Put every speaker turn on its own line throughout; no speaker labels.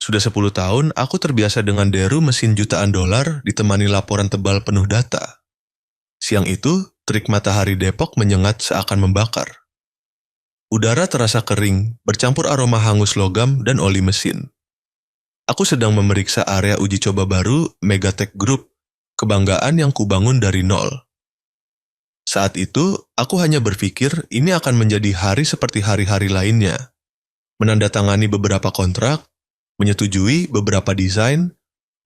Sudah 10 tahun, aku terbiasa dengan deru mesin jutaan dolar ditemani laporan tebal penuh data. Siang itu, terik matahari Depok menyengat seakan membakar. Udara terasa kering, bercampur aroma hangus logam dan oli mesin. Aku sedang memeriksa area uji coba baru Megatech Group, kebanggaan yang kubangun dari nol. Saat itu, aku hanya berpikir ini akan menjadi hari seperti hari-hari lainnya. Menandatangani beberapa kontrak, menyetujui beberapa desain,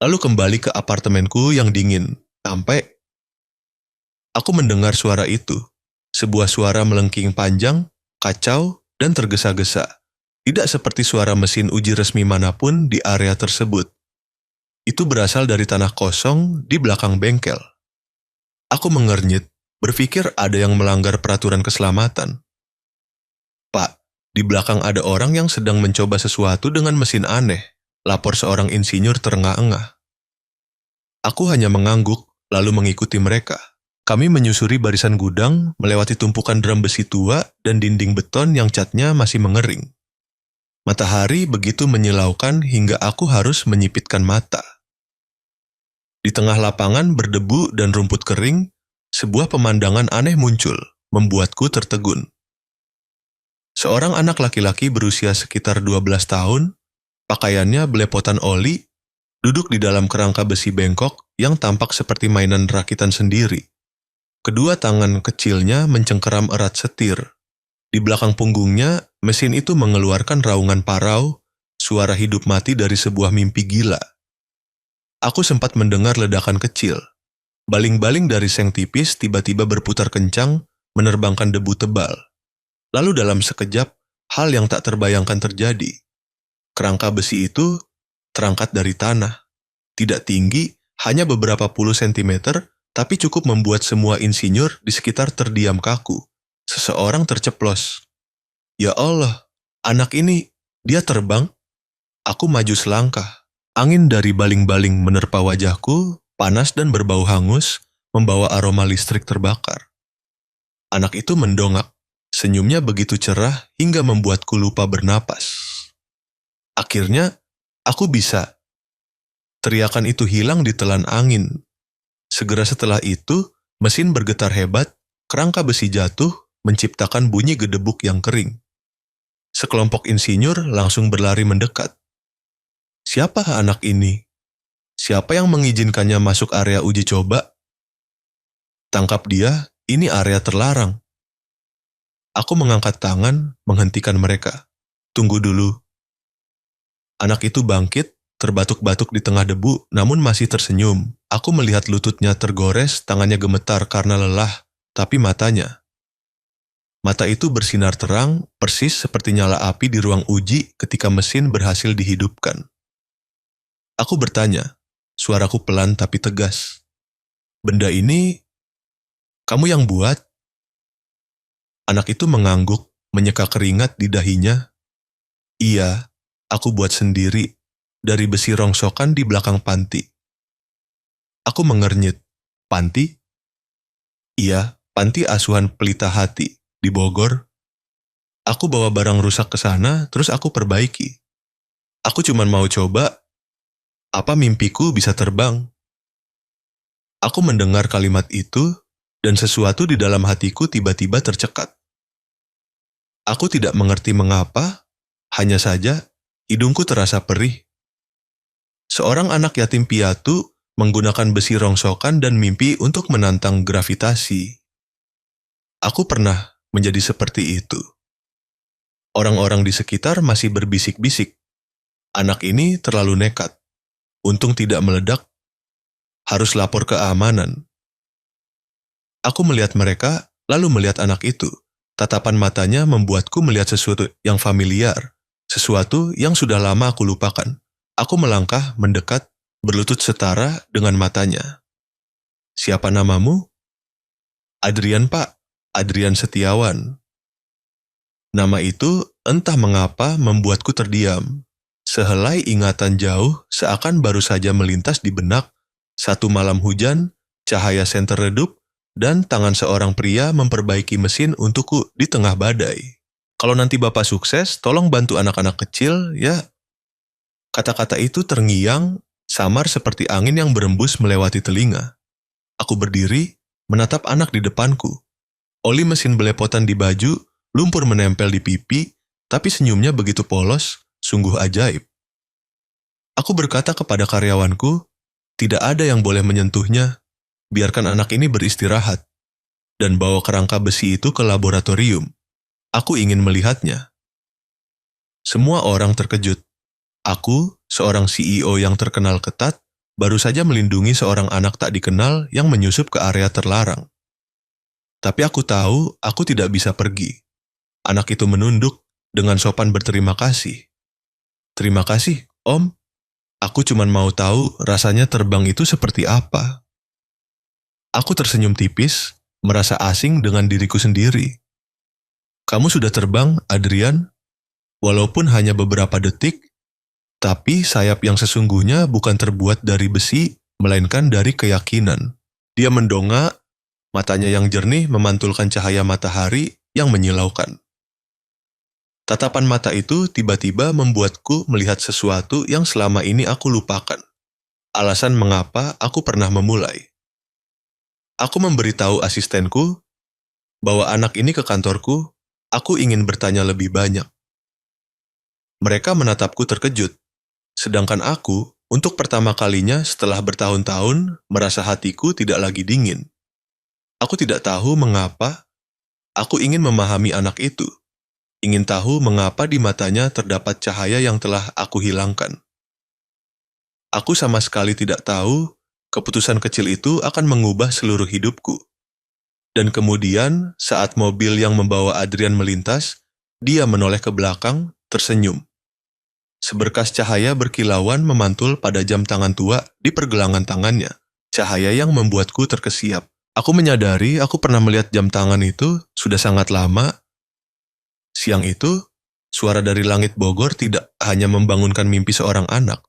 lalu kembali ke apartemenku yang dingin, sampai aku mendengar suara itu. Sebuah suara melengking panjang, kacau, dan tergesa-gesa. Tidak seperti suara mesin uji resmi manapun di area tersebut. Itu berasal dari tanah kosong di belakang bengkel. Aku mengernyit, berpikir ada yang melanggar peraturan keselamatan. Pak, di belakang ada orang yang sedang mencoba sesuatu dengan mesin aneh, lapor seorang insinyur terengah-engah. Aku hanya mengangguk, lalu mengikuti mereka. Kami menyusuri barisan gudang, melewati tumpukan drum besi tua dan dinding beton yang catnya masih mengering. Matahari begitu menyilaukan hingga aku harus menyipitkan mata. Di tengah lapangan berdebu dan rumput kering, sebuah pemandangan aneh muncul, membuatku tertegun. Seorang anak laki-laki berusia sekitar 12 tahun, pakaiannya belepotan oli, duduk di dalam kerangka besi bengkok yang tampak seperti mainan rakitan sendiri. Kedua tangan kecilnya mencengkeram erat setir. Di belakang punggungnya, mesin itu mengeluarkan raungan parau, suara hidup mati dari sebuah mimpi gila. Aku sempat mendengar ledakan kecil. Baling-baling dari seng tipis tiba-tiba berputar kencang, menerbangkan debu tebal. Lalu dalam sekejap, hal yang tak terbayangkan terjadi. Kerangka besi itu terangkat dari tanah. Tidak tinggi, hanya beberapa puluh sentimeter, tapi cukup membuat semua insinyur di sekitar terdiam kaku. Seseorang terceplos. Ya Allah, anak ini, dia terbang. Aku maju selangkah. Angin dari baling-baling menerpa wajahku, panas dan berbau hangus, membawa aroma listrik terbakar. Anak itu mendongak. Senyumnya begitu cerah hingga membuatku lupa bernapas. Akhirnya, aku bisa. Teriakan itu hilang ditelan angin. Segera setelah itu, mesin bergetar hebat, kerangka besi jatuh, menciptakan bunyi gedebuk yang kering. Sekelompok insinyur langsung berlari mendekat. Siapa anak ini? Siapa yang mengizinkannya masuk area uji coba? Tangkap dia, ini area terlarang. Aku mengangkat tangan, menghentikan mereka. Tunggu dulu. Anak itu bangkit, terbatuk-batuk di tengah debu, namun masih tersenyum. Aku melihat lututnya tergores, tangannya gemetar karena lelah, tapi matanya. Mata itu bersinar terang, persis seperti nyala api di ruang uji ketika mesin berhasil dihidupkan. Aku bertanya, suaraku pelan tapi tegas. Benda ini, kamu yang buat? Anak itu mengangguk, menyeka keringat di dahinya. Iya, aku buat sendiri, dari besi rongsokan di belakang panti. Aku mengernyit. Panti? Iya, panti asuhan Pelita Hati, di Bogor. Aku bawa barang rusak ke sana, terus aku perbaiki. Aku cuma mau coba, apa mimpiku bisa terbang? Aku mendengar kalimat itu, dan sesuatu di dalam hatiku tiba-tiba tercekat. Aku tidak mengerti mengapa, hanya saja hidungku terasa perih. Seorang anak yatim piatu menggunakan besi rongsokan dan mimpi untuk menantang gravitasi. Aku pernah menjadi seperti itu. Orang-orang di sekitar masih berbisik-bisik. Anak ini terlalu nekat. Untung tidak meledak. Harus lapor keamanan. Aku melihat mereka, lalu melihat anak itu. Tatapan matanya membuatku melihat sesuatu yang familiar. Sesuatu yang sudah lama aku lupakan. Aku melangkah, mendekat, berlutut setara dengan matanya. Siapa namamu? Adrian, Pak. Adrian Setiawan. Nama itu entah mengapa membuatku terdiam. Sehelai ingatan jauh seakan baru saja melintas di benak. Satu malam hujan, cahaya senter redup, dan tangan seorang pria memperbaiki mesin untukku di tengah badai. Kalau nanti Bapak sukses, tolong bantu anak-anak kecil, ya. Kata-kata itu terngiang, samar seperti angin yang berembus melewati telinga. Aku berdiri, menatap anak di depanku. Oli mesin belepotan di baju, lumpur menempel di pipi, tapi senyumnya begitu polos, sungguh ajaib. Aku berkata kepada karyawanku, tidak ada yang boleh menyentuhnya, biarkan anak ini beristirahat. Dan bawa kerangka besi itu ke laboratorium. Aku ingin melihatnya. Semua orang terkejut. Aku, seorang CEO yang terkenal ketat, baru saja melindungi seorang anak tak dikenal yang menyusup ke area terlarang. Tapi aku tahu aku tidak bisa pergi. Anak itu menunduk dengan sopan berterima kasih. Terima kasih, Om. Aku cuma mau tahu rasanya terbang itu seperti apa. Aku tersenyum tipis, merasa asing dengan diriku sendiri. Kamu sudah terbang, Adrian? Walaupun hanya beberapa detik, tapi sayap yang sesungguhnya bukan terbuat dari besi, melainkan dari keyakinan. Dia mendongak, matanya yang jernih memantulkan cahaya matahari yang menyilaukan. Tatapan mata itu tiba-tiba membuatku melihat sesuatu yang selama ini aku lupakan. Alasan mengapa aku pernah memulai. Aku memberitahu asistenku bahwa anak ini ke kantorku, aku ingin bertanya lebih banyak. Mereka menatapku terkejut, sedangkan aku, untuk pertama kalinya setelah bertahun-tahun, merasa hatiku tidak lagi dingin. Aku tidak tahu mengapa, aku ingin memahami anak itu. Ingin tahu mengapa di matanya terdapat cahaya yang telah aku hilangkan. Aku sama sekali tidak tahu keputusan kecil itu akan mengubah seluruh hidupku. Dan kemudian, saat mobil yang membawa Adrian melintas, dia menoleh ke belakang, tersenyum. Seberkas cahaya berkilauan memantul pada jam tangan tua di pergelangan tangannya. Cahaya yang membuatku terkesiap. Aku menyadari aku pernah melihat jam tangan itu sudah sangat lama. Siang itu, suara dari langit Bogor tidak hanya membangunkan mimpi seorang anak,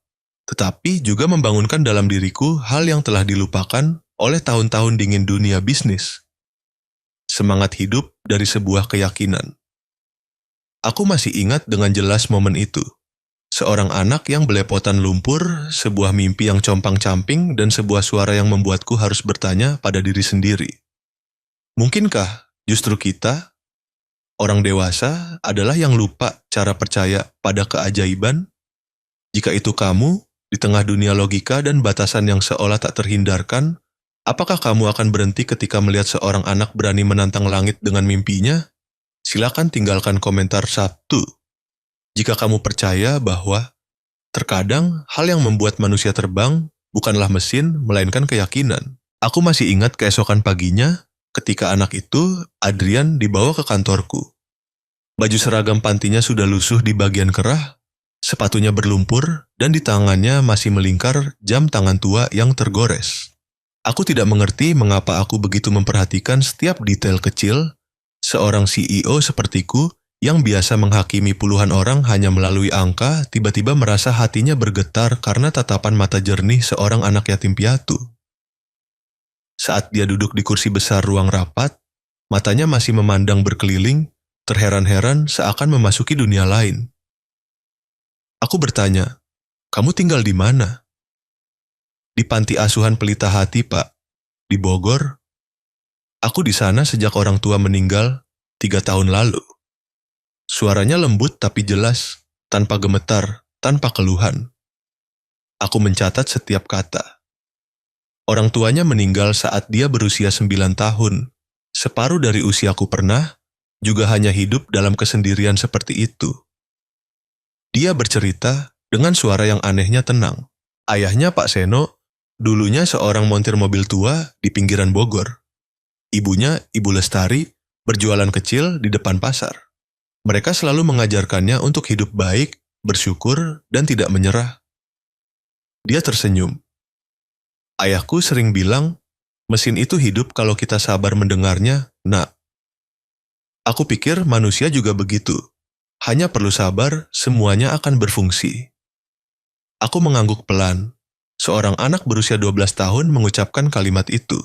tetapi juga membangunkan dalam diriku hal yang telah dilupakan oleh tahun-tahun dingin dunia bisnis. Semangat hidup dari sebuah keyakinan. Aku masih ingat dengan jelas momen itu. Seorang anak yang belepotan lumpur, sebuah mimpi yang compang-camping, dan sebuah suara yang membuatku harus bertanya pada diri sendiri. Mungkinkah justru kita, orang dewasa, adalah yang lupa cara percaya pada keajaiban? Jika itu kamu, di tengah dunia logika dan batasan yang seolah tak terhindarkan, apakah kamu akan berhenti ketika melihat seorang anak berani menantang langit dengan mimpinya? Silakan tinggalkan komentar Sabtu. Jika kamu percaya bahwa terkadang hal yang membuat manusia terbang bukanlah mesin, melainkan keyakinan. Aku masih ingat keesokan paginya ketika anak itu, Adrian, dibawa ke kantorku. Baju seragam pantinya sudah lusuh di bagian kerah, sepatunya berlumpur, dan di tangannya masih melingkar jam tangan tua yang tergores. Aku tidak mengerti mengapa aku begitu memperhatikan setiap detail kecil. Seorang CEO sepertiku yang biasa menghakimi puluhan orang hanya melalui angka, tiba-tiba merasa hatinya bergetar karena tatapan mata jernih seorang anak yatim piatu. Saat dia duduk di kursi besar ruang rapat, matanya masih memandang berkeliling, terheran-heran seakan memasuki dunia lain. Aku bertanya, kamu tinggal di mana? Di panti asuhan Pelita Hati, Pak. Di Bogor. Aku di sana sejak orang tua meninggal 3 tahun lalu. Suaranya lembut tapi jelas, tanpa gemetar, tanpa keluhan. Aku mencatat setiap kata. Orang tuanya meninggal saat dia berusia 9 tahun. Separuh dari usiaku pernah, juga hanya hidup dalam kesendirian seperti itu. Dia bercerita dengan suara yang anehnya tenang. Ayahnya Pak Seno, dulunya seorang montir mobil tua di pinggiran Bogor. Ibunya, Ibu Lestari, berjualan kecil di depan pasar. Mereka selalu mengajarkannya untuk hidup baik, bersyukur, dan tidak menyerah. Dia tersenyum. Ayahku sering bilang, mesin itu hidup kalau kita sabar mendengarnya, Nak. Aku pikir manusia juga begitu. Hanya perlu sabar, semuanya akan berfungsi. Aku mengangguk pelan. Seorang anak berusia 12 tahun mengucapkan kalimat itu.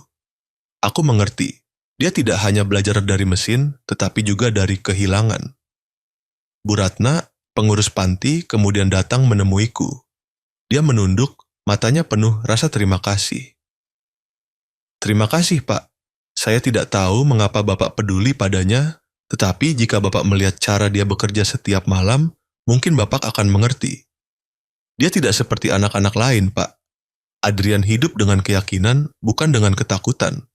Aku mengerti. Dia tidak hanya belajar dari mesin, tetapi juga dari kehilangan. Bu Ratna, pengurus panti, kemudian datang menemuiku. Dia menunduk, matanya penuh rasa terima kasih. Terima kasih, Pak. Saya tidak tahu mengapa Bapak peduli padanya, tetapi jika Bapak melihat cara dia bekerja setiap malam, mungkin Bapak akan mengerti. Dia tidak seperti anak-anak lain, Pak. Adrian hidup dengan keyakinan, bukan dengan ketakutan.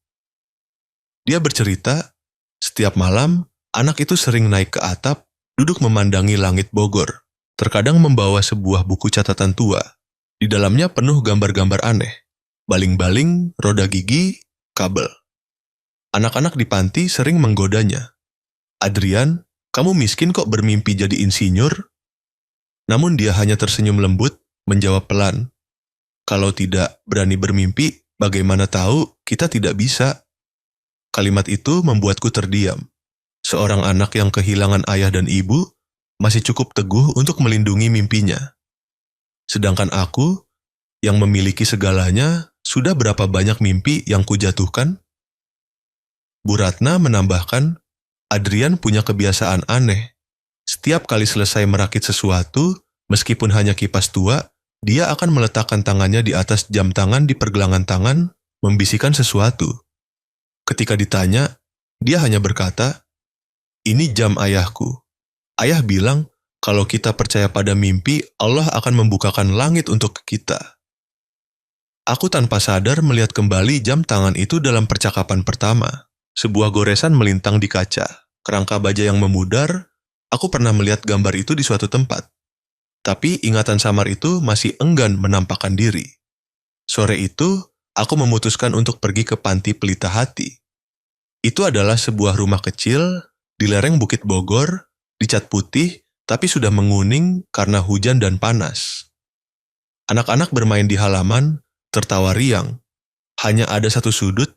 Dia bercerita, setiap malam, anak itu sering naik ke atap, duduk memandangi langit Bogor, terkadang membawa sebuah buku catatan tua. Di dalamnya penuh gambar-gambar aneh, baling-baling, roda gigi, kabel. Anak-anak di panti sering menggodanya. Adrian, kamu miskin kok bermimpi jadi insinyur? Namun dia hanya tersenyum lembut, menjawab pelan. Kalau tidak berani bermimpi, bagaimana tahu kita tidak bisa? Kalimat itu membuatku terdiam. Seorang anak yang kehilangan ayah dan ibu masih cukup teguh untuk melindungi mimpinya. Sedangkan aku, yang memiliki segalanya, sudah berapa banyak mimpi yang kujatuhkan? Bu Ratna menambahkan, Adrian punya kebiasaan aneh. Setiap kali selesai merakit sesuatu, meskipun hanya kipas tua, dia akan meletakkan tangannya di atas jam tangan di pergelangan tangan, membisikkan sesuatu. Ketika ditanya, dia hanya berkata, "Ini jam ayahku. Ayah bilang, kalau kita percaya pada mimpi, Allah akan membukakan langit untuk kita." Aku tanpa sadar melihat kembali jam tangan itu dalam percakapan pertama. Sebuah goresan melintang di kaca, kerangka baja yang memudar. Aku pernah melihat gambar itu di suatu tempat. Tapi ingatan samar itu masih enggan menampakkan diri. Sore itu, aku memutuskan untuk pergi ke Panti Pelita Hati. Itu adalah sebuah rumah kecil di lereng Bukit Bogor, dicat putih, tapi sudah menguning karena hujan dan panas. Anak-anak bermain di halaman, tertawa riang. Hanya ada satu sudut,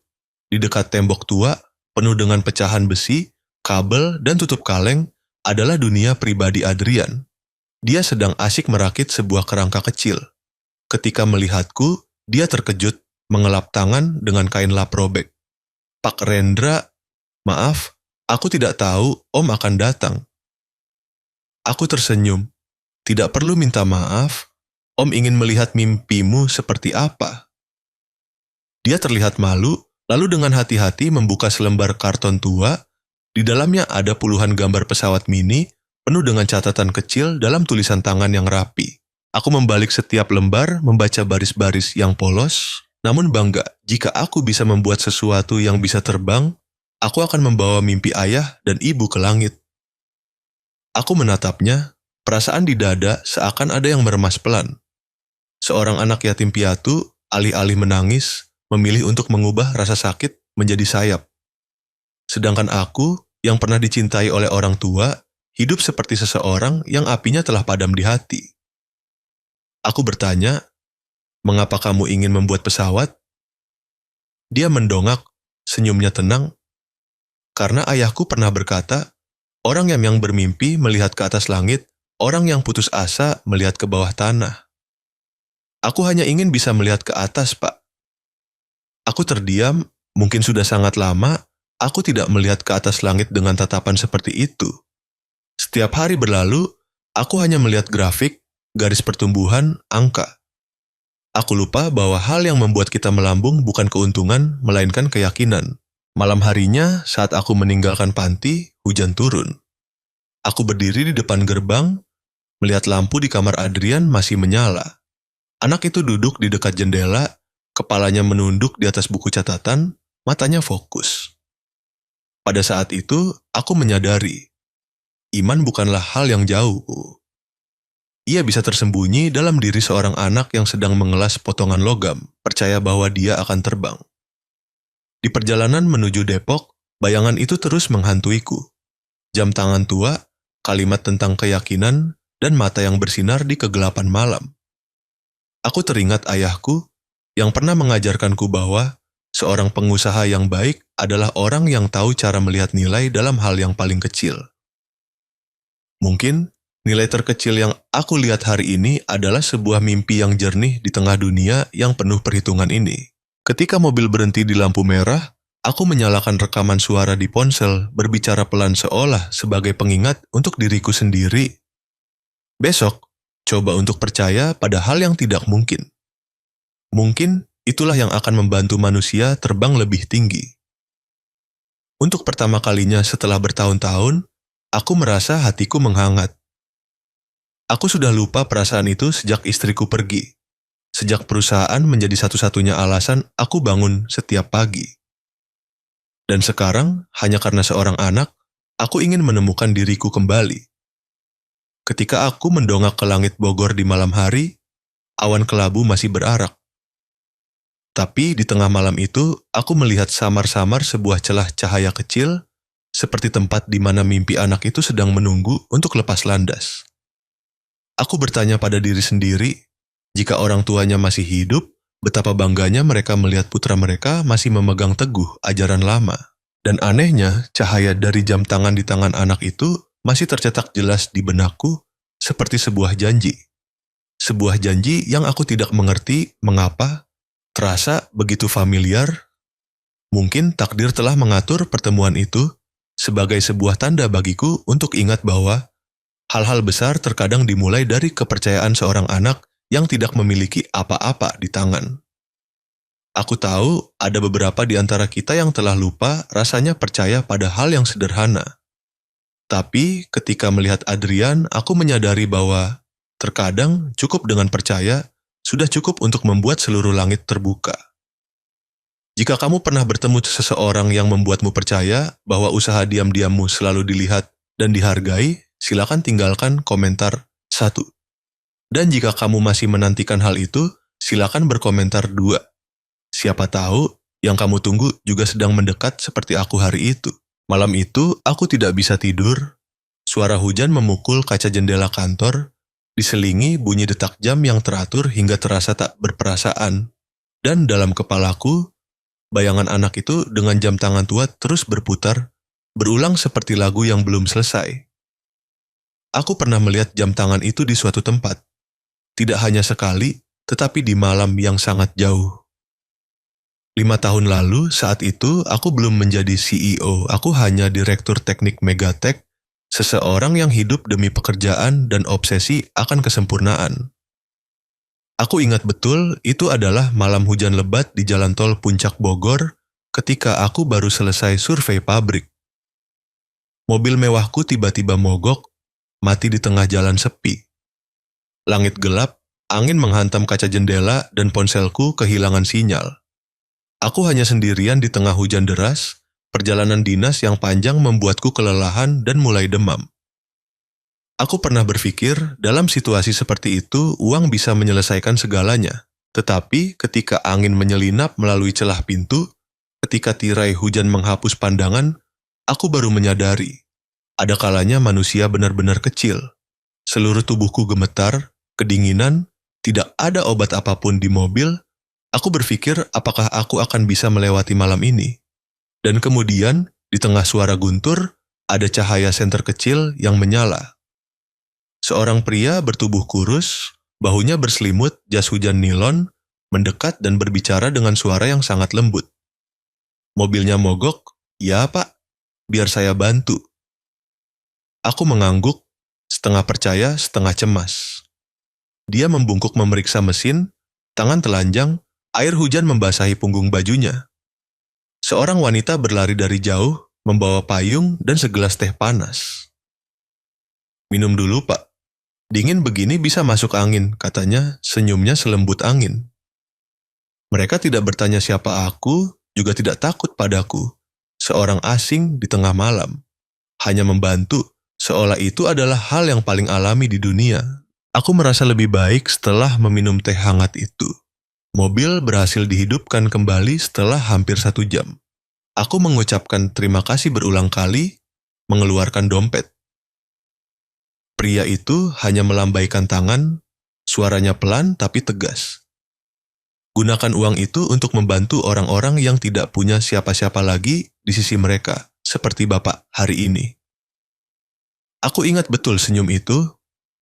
di dekat tembok tua, penuh dengan pecahan besi, kabel, dan tutup kaleng, adalah dunia pribadi Adrian. Dia sedang asik merakit sebuah kerangka kecil. Ketika melihatku, dia terkejut, mengelap tangan dengan kain lap robek. Pak Rendra, maaf, aku tidak tahu Om akan datang. Aku tersenyum. Tidak perlu minta maaf, Om ingin melihat mimpimu seperti apa. Dia terlihat malu, lalu dengan hati-hati membuka selembar karton tua. Di dalamnya ada puluhan gambar pesawat mini, penuh dengan catatan kecil dalam tulisan tangan yang rapi. Aku membalik setiap lembar, membaca baris-baris yang polos, namun bangga jika aku bisa membuat sesuatu yang bisa terbang, aku akan membawa mimpi ayah dan ibu ke langit. Aku menatapnya, perasaan di dada seakan ada yang meremas pelan. Seorang anak yatim piatu, alih-alih menangis, memilih untuk mengubah rasa sakit menjadi sayap. Sedangkan aku, yang pernah dicintai oleh orang tua, hidup seperti seseorang yang apinya telah padam di hati. Aku bertanya, "Mengapa kamu ingin membuat pesawat?" Dia mendongak, senyumnya tenang. Karena ayahku pernah berkata, orang yang bermimpi melihat ke atas langit, orang yang putus asa melihat ke bawah tanah. Aku hanya ingin bisa melihat ke atas, Pak. Aku terdiam, mungkin sudah sangat lama, aku tidak melihat ke atas langit dengan tatapan seperti itu. Setiap hari berlalu, aku hanya melihat grafik, garis pertumbuhan, angka. Aku lupa bahwa hal yang membuat kita melambung bukan keuntungan, melainkan keyakinan. Malam harinya, saat aku meninggalkan panti, hujan turun. Aku berdiri di depan gerbang, melihat lampu di kamar Adrian masih menyala. Anak itu duduk di dekat jendela, kepalanya menunduk di atas buku catatan, matanya fokus. Pada saat itu, aku menyadari, iman bukanlah hal yang jauh. Ia bisa tersembunyi dalam diri seorang anak yang sedang mengelas potongan logam, percaya bahwa dia akan terbang. Di perjalanan menuju Depok, bayangan itu terus menghantuiku. Jam tangan tua, kalimat tentang keyakinan, dan mata yang bersinar di kegelapan malam. Aku teringat ayahku yang pernah mengajarkanku bahwa seorang pengusaha yang baik adalah orang yang tahu cara melihat nilai dalam hal yang paling kecil. Mungkin nilai terkecil yang aku lihat hari ini adalah sebuah mimpi yang jernih di tengah dunia yang penuh perhitungan ini. Ketika mobil berhenti di lampu merah, aku menyalakan rekaman suara di ponsel, berbicara pelan seolah sebagai pengingat untuk diriku sendiri. Besok, Coba untuk percaya pada hal yang tidak mungkin. Mungkin itulah yang akan membantu manusia terbang lebih tinggi. Untuk pertama kalinya setelah bertahun-tahun, aku merasa hatiku menghangat. Aku sudah lupa perasaan itu sejak istriku pergi. Sejak perusahaan menjadi satu-satunya alasan aku bangun setiap pagi. Dan sekarang, hanya karena seorang anak, aku ingin menemukan diriku kembali. Ketika aku mendongak ke langit Bogor di malam hari, awan kelabu masih berarak. Tapi di tengah malam itu, aku melihat samar-samar sebuah celah cahaya kecil, seperti tempat di mana mimpi anak itu sedang menunggu untuk lepas landas. Aku bertanya pada diri sendiri, jika orang tuanya masih hidup, betapa bangganya mereka melihat putra mereka masih memegang teguh ajaran lama. Dan anehnya, cahaya dari jam tangan di tangan anak itu masih tercetak jelas di benakku seperti sebuah janji. Sebuah janji yang aku tidak mengerti mengapa, terasa begitu familiar. Mungkin takdir telah mengatur pertemuan itu sebagai sebuah tanda bagiku untuk ingat bahwa hal-hal besar terkadang dimulai dari kepercayaan seorang anak yang tidak memiliki apa-apa di tangan. Aku tahu ada beberapa di antara kita yang telah lupa rasanya percaya pada hal yang sederhana. Tapi ketika melihat Adrian, aku menyadari bahwa terkadang cukup dengan percaya sudah cukup untuk membuat seluruh langit terbuka. Jika kamu pernah bertemu seseorang yang membuatmu percaya bahwa usaha diam-diammu selalu dilihat dan dihargai, silakan tinggalkan komentar 1. Dan jika kamu masih menantikan hal itu, silakan berkomentar 2. Siapa tahu yang kamu tunggu juga sedang mendekat seperti aku hari itu. Malam itu, aku tidak bisa tidur. Suara hujan memukul kaca jendela kantor, diselingi bunyi detak jam yang teratur hingga terasa tak berperasaan. Dan dalam kepalaku, bayangan anak itu dengan jam tangan tua terus berputar, berulang seperti lagu yang belum selesai. Aku pernah melihat jam tangan itu di suatu tempat. Tidak hanya sekali, tetapi di malam yang sangat jauh. 5 tahun lalu, saat itu, aku belum menjadi CEO. Aku hanya direktur teknik Megatech, seseorang yang hidup demi pekerjaan dan obsesi akan kesempurnaan. Aku ingat betul, itu adalah malam hujan lebat di jalan tol Puncak Bogor ketika aku baru selesai survei pabrik. Mobil mewahku tiba-tiba mogok, mati di tengah jalan sepi. Langit gelap, angin menghantam kaca jendela dan ponselku kehilangan sinyal. Aku hanya sendirian di tengah hujan deras, perjalanan dinas yang panjang membuatku kelelahan dan mulai demam. Aku pernah berpikir, dalam situasi seperti itu, uang bisa menyelesaikan segalanya. Tetapi ketika angin menyelinap melalui celah pintu, ketika tirai hujan menghapus pandangan, aku baru menyadari, ada kalanya manusia benar-benar kecil. Seluruh tubuhku gemetar, kedinginan, tidak ada obat apapun di mobil. Aku berpikir apakah aku akan bisa melewati malam ini. Dan kemudian, di tengah suara guntur, ada cahaya senter kecil yang menyala. Seorang pria bertubuh kurus, bahunya berselimut jas hujan nilon, mendekat dan berbicara dengan suara yang sangat lembut. Mobilnya mogok, ya Pak, biar saya bantu. Aku mengangguk, setengah percaya, setengah cemas. Dia membungkuk memeriksa mesin, tangan telanjang, air hujan membasahi punggung bajunya. Seorang wanita berlari dari jauh, membawa payung dan segelas teh panas. Minum dulu, Pak. Dingin begini bisa masuk angin, katanya, senyumnya selembut angin. Mereka tidak bertanya siapa aku, juga tidak takut padaku. Seorang asing di tengah malam. Hanya membantu, seolah itu adalah hal yang paling alami di dunia. Aku merasa lebih baik setelah meminum teh hangat itu. Mobil berhasil dihidupkan kembali setelah hampir 1 jam. Aku mengucapkan terima kasih berulang kali, mengeluarkan dompet. Pria itu hanya melambaikan tangan, suaranya pelan tapi tegas. Gunakan uang itu untuk membantu orang-orang yang tidak punya siapa-siapa lagi di sisi mereka, seperti Bapak hari ini. Aku ingat betul senyum itu,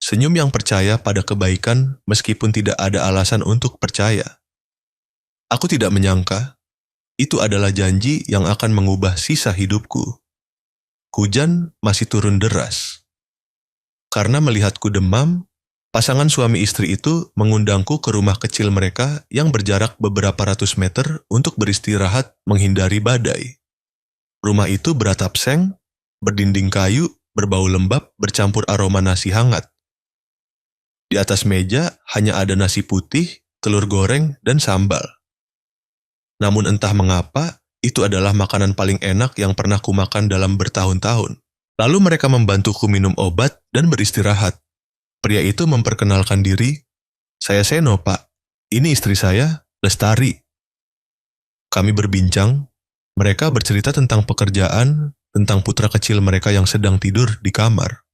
senyum yang percaya pada kebaikan meskipun tidak ada alasan untuk percaya. Aku tidak menyangka, itu adalah janji yang akan mengubah sisa hidupku. Hujan masih turun deras. Karena melihatku demam, Pasangan suami istri itu mengundangku ke rumah kecil mereka yang berjarak beberapa ratus meter untuk beristirahat menghindari badai. Rumah itu beratap seng, berdinding kayu, berbau lembab, bercampur aroma nasi hangat. Di atas meja hanya ada nasi putih, telur goreng, dan sambal. Namun entah mengapa, itu adalah makanan paling enak yang pernah kumakan dalam bertahun-tahun. Lalu mereka membantuku minum obat dan beristirahat. Pria itu memperkenalkan diri, "Saya Seno, Pak. Ini istri saya, Lestari." Kami berbincang, mereka bercerita tentang pekerjaan, tentang putra kecil mereka yang sedang tidur di kamar.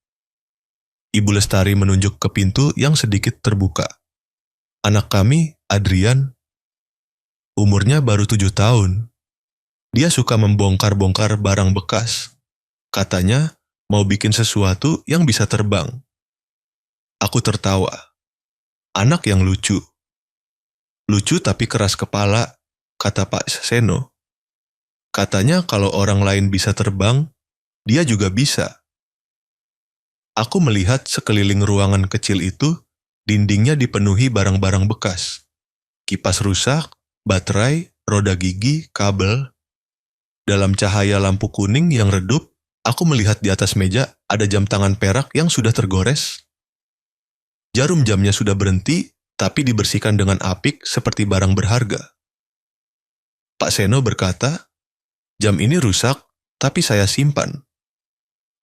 Ibu Lestari menunjuk ke pintu yang sedikit terbuka. Anak kami, Adrian, umurnya baru 7 tahun. Dia suka membongkar-bongkar barang bekas. Katanya, mau bikin sesuatu yang bisa terbang. Aku tertawa. Anak yang lucu. Lucu tapi keras kepala, kata Pak Seno. Katanya kalau orang lain bisa terbang, dia juga bisa. Aku melihat sekeliling ruangan kecil itu, dindingnya dipenuhi barang-barang bekas. Kipas rusak, baterai, roda gigi, kabel. Dalam cahaya lampu kuning yang redup, aku melihat di atas meja ada jam tangan perak yang sudah tergores. Jarum jamnya sudah berhenti, tapi dibersihkan dengan apik seperti barang berharga. Pak Seno berkata, "Jam ini rusak, tapi saya simpan.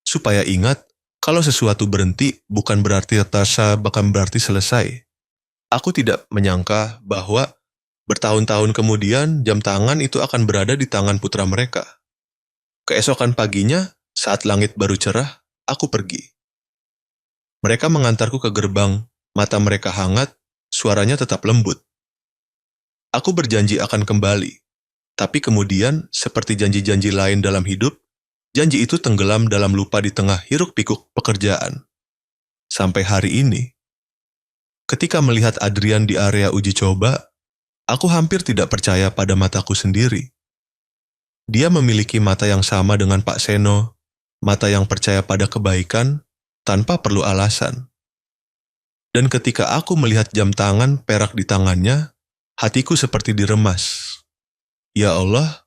Supaya ingat, kalau sesuatu berhenti bukan berarti berarti selesai." Aku tidak menyangka bahwa bertahun-tahun kemudian jam tangan itu akan berada di tangan putra mereka. Keesokan paginya, saat langit baru cerah, aku pergi. Mereka mengantarku ke gerbang, mata mereka hangat, suaranya tetap lembut. Aku berjanji akan kembali, tapi kemudian, seperti janji-janji lain dalam hidup, janji itu tenggelam dalam lupa di tengah hiruk-pikuk pekerjaan. Sampai hari ini, ketika melihat Adrian di area uji coba, aku hampir tidak percaya pada mataku sendiri. Dia memiliki mata yang sama dengan Pak Seno, mata yang percaya pada kebaikan tanpa perlu alasan. Dan ketika aku melihat jam tangan perak di tangannya, hatiku seperti diremas. Ya Allah,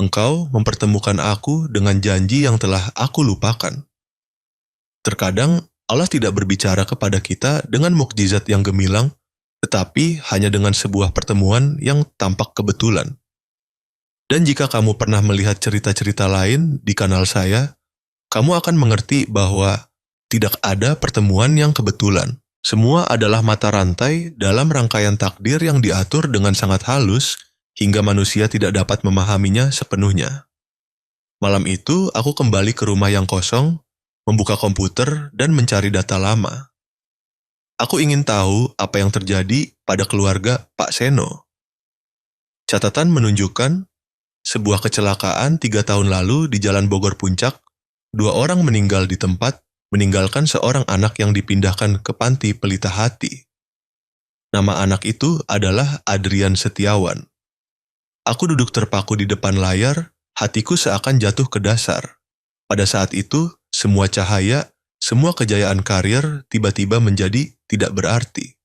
Engkau mempertemukan aku dengan janji yang telah aku lupakan. Terkadang Allah tidak berbicara kepada kita dengan mukjizat yang gemilang, tetapi hanya dengan sebuah pertemuan yang tampak kebetulan. Dan jika kamu pernah melihat cerita-cerita lain di kanal saya, kamu akan mengerti bahwa tidak ada pertemuan yang kebetulan. Semua adalah mata rantai dalam rangkaian takdir yang diatur dengan sangat halus hingga manusia tidak dapat memahaminya sepenuhnya. Malam itu, aku kembali ke rumah yang kosong, membuka komputer, dan mencari data lama. Aku ingin tahu apa yang terjadi pada keluarga Pak Seno. Catatan menunjukkan sebuah kecelakaan 3 tahun lalu di Jalan Bogor Puncak, 2 orang meninggal di tempat, meninggalkan seorang anak yang dipindahkan ke panti pelita hati. Nama anak itu adalah Adrian Setiawan. Aku duduk terpaku di depan layar, hatiku seakan jatuh ke dasar. Pada saat itu, semua cahaya, semua kejayaan karir tiba-tiba menjadi tidak berarti.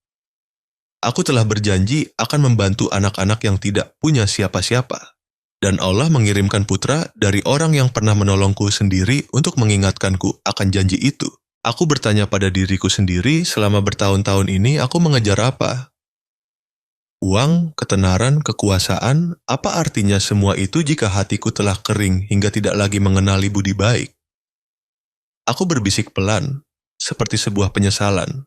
Aku telah berjanji akan membantu anak-anak yang tidak punya siapa-siapa. Dan Allah mengirimkan putra dari orang yang pernah menolongku sendiri untuk mengingatkanku akan janji itu. Aku bertanya pada diriku sendiri selama bertahun-tahun ini aku mengejar apa? Uang, ketenaran, kekuasaan, apa artinya semua itu jika hatiku telah kering hingga tidak lagi mengenali budi baik? Aku berbisik pelan, seperti sebuah penyesalan.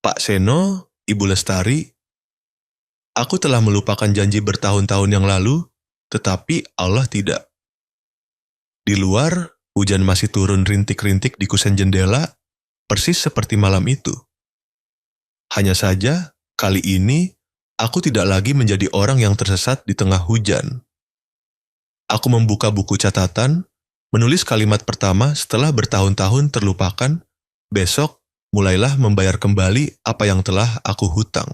Pak Seno, Ibu Lestari, aku telah melupakan janji bertahun-tahun yang lalu, tetapi Allah tidak. Di luar, hujan masih turun rintik-rintik di kusen jendela, persis seperti malam itu. Hanya saja, kali ini, aku tidak lagi menjadi orang yang tersesat di tengah hujan. Aku membuka buku catatan, menulis kalimat pertama setelah bertahun-tahun terlupakan, besok mulailah membayar kembali apa yang telah aku hutang.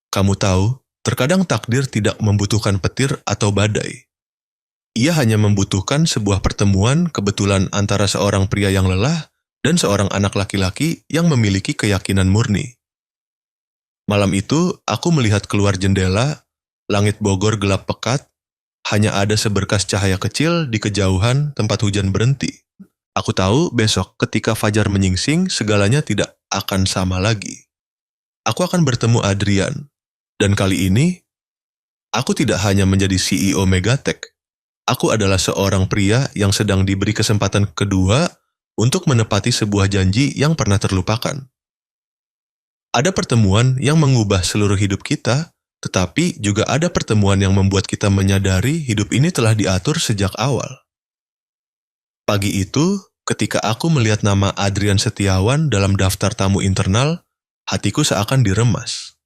Kamu tahu, terkadang takdir tidak membutuhkan petir atau badai. Ia hanya membutuhkan sebuah pertemuan kebetulan antara seorang pria yang lelah dan seorang anak laki-laki yang memiliki keyakinan murni. Malam itu, aku melihat keluar jendela, langit Bogor gelap pekat, hanya ada seberkas cahaya kecil di kejauhan tempat hujan berhenti. Aku tahu besok ketika fajar menyingsing, segalanya tidak akan sama lagi. Aku akan bertemu Adrian, dan kali ini, aku tidak hanya menjadi CEO Megatech. Aku adalah seorang pria yang sedang diberi kesempatan kedua untuk menepati sebuah janji yang pernah terlupakan. Ada pertemuan yang mengubah seluruh hidup kita, tetapi juga ada pertemuan yang membuat kita menyadari hidup ini telah diatur sejak awal. Pagi itu, ketika aku melihat nama Adrian Setiawan dalam daftar tamu internal, hatiku seakan diremas.